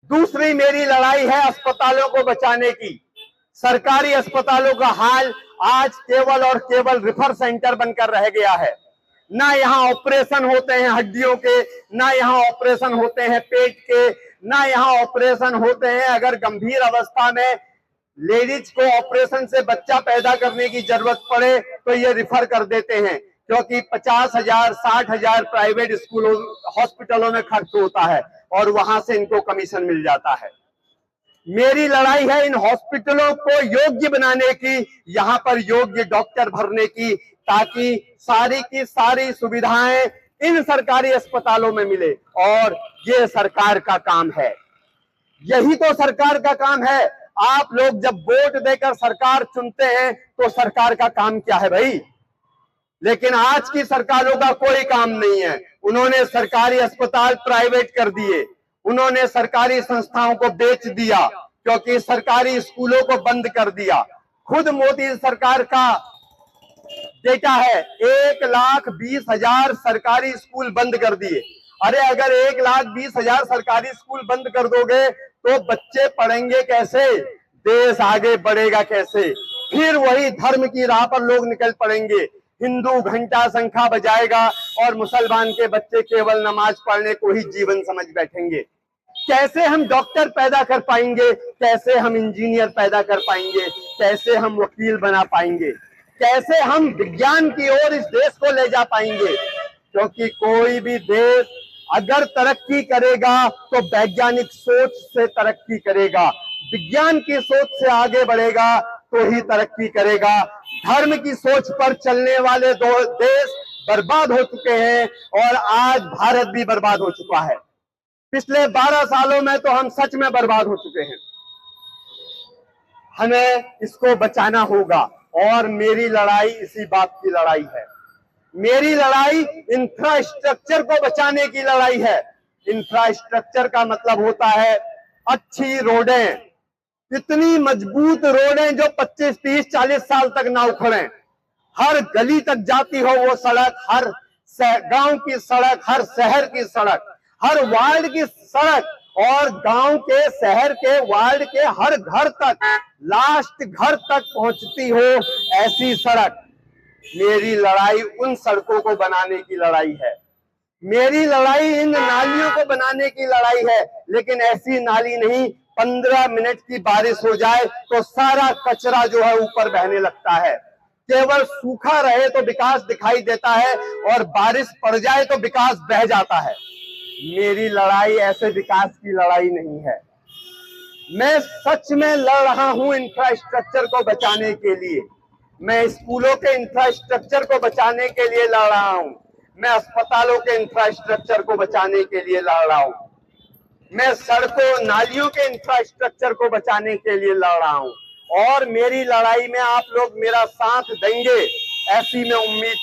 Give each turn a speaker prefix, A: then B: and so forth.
A: दूसरी मेरी लड़ाई है अस्पतालों को बचाने की। सरकारी अस्पतालों का हाल आज केवल और केवल रेफर सेंटर बनकर रह गया है। ना यहाँ ऑपरेशन होते हैं हड्डियों के, ना यहाँ ऑपरेशन होते हैं पेट के, ना यहाँ ऑपरेशन होते हैं अगर गंभीर अवस्था में लेडीज को ऑपरेशन से बच्चा पैदा करने की जरूरत पड़े तो ये रिफर कर देते हैं, क्योंकि 50,000 60,000 प्राइवेट स्कूलों हॉस्पिटलों में खर्च होता है और वहां से इनको कमीशन मिल जाता है। मेरी लड़ाई है इन हॉस्पिटलों को योग्य बनाने की, यहां पर योग्य डॉक्टर भरने की, ताकि सारी की सारी सुविधाएं इन सरकारी अस्पतालों में मिले। और ये सरकार का काम है, यही तो सरकार का काम है। आप लोग जब वोट देकर सरकार चुनते हैं तो सरकार का काम क्या है भाई? लेकिन आज की सरकारों का कोई काम नहीं है। उन्होंने सरकारी अस्पताल प्राइवेट कर दिए, उन्होंने सरकारी संस्थाओं को बेच दिया, क्योंकि सरकारी स्कूलों को बंद कर दिया। खुद मोदी सरकार का डेटा है 1,20,000 सरकारी स्कूल बंद कर दिए। अरे अगर 1,20,000 सरकारी स्कूल बंद कर दोगे तो बच्चे पढ़ेंगे कैसे, देश आगे बढ़ेगा कैसे? फिर वही धर्म की राह पर लोग निकल पड़ेंगे। हिंदू घंटा शंखा बजाएगा और मुसलमान के बच्चे केवल नमाज पढ़ने को ही जीवन समझ बैठेंगे। कैसे हम डॉक्टर पैदा कर पाएंगे, कैसे हम इंजीनियर पैदा कर पाएंगे, कैसे हम वकील बना पाएंगे, कैसे हम विज्ञान की ओर इस देश को ले जा पाएंगे? क्योंकि कोई भी देश अगर तरक्की करेगा तो वैज्ञानिक सोच से तरक्की करेगा, विज्ञान की सोच से आगे बढ़ेगा तो ही तरक्की करेगा। धर्म की सोच पर चलने वाले दो देश बर्बाद हो चुके हैं और आज भारत भी बर्बाद हो चुका है। पिछले 12 सालों में तो हम सच में बर्बाद हो चुके हैं। हमें इसको बचाना होगा और मेरी लड़ाई इसी बात की लड़ाई है। मेरी लड़ाई इंफ्रास्ट्रक्चर को बचाने की लड़ाई है। इंफ्रास्ट्रक्चर का मतलब होता है अच्छी रोडें, इतनी मजबूत रोडें जो 25, 30, 40 साल तक ना उखड़े, हर गली तक जाती हो वो सड़क, हर गांव की सड़क, हर शहर की सड़क, हर वार्ड की सड़क और गांव के, शहर के, वार्ड के हर घर तक, लास्ट घर तक पहुंचती हो ऐसी सड़क। मेरी लड़ाई उन सड़कों को बनाने की लड़ाई है। मेरी लड़ाई इन नालियों को बनाने की लड़ाई है। लेकिन ऐसी नाली नहीं 15 मिनट की बारिश हो जाए तो सारा कचरा जो है ऊपर बहने लगता है। केवल सूखा रहे तो विकास दिखाई देता है और बारिश पड़ जाए तो विकास बह जाता है। मेरी लड़ाई ऐसे विकास की लड़ाई नहीं है। मैं सच में लड़ रहा हूं इंफ्रास्ट्रक्चर को बचाने के लिए। मैं स्कूलों के इंफ्रास्ट्रक्चर को बचाने के लिए लड़ रहा हूं। मैं अस्पतालों के इंफ्रास्ट्रक्चर को बचाने के लिए लड़ रहा हूं। मैं सड़कों नालियों के इंफ्रास्ट्रक्चर को बचाने के लिए लड़ रहा हूं और मेरी लड़ाई में आप लोग मेरा साथ देंगे ऐसी मैं उम्मीद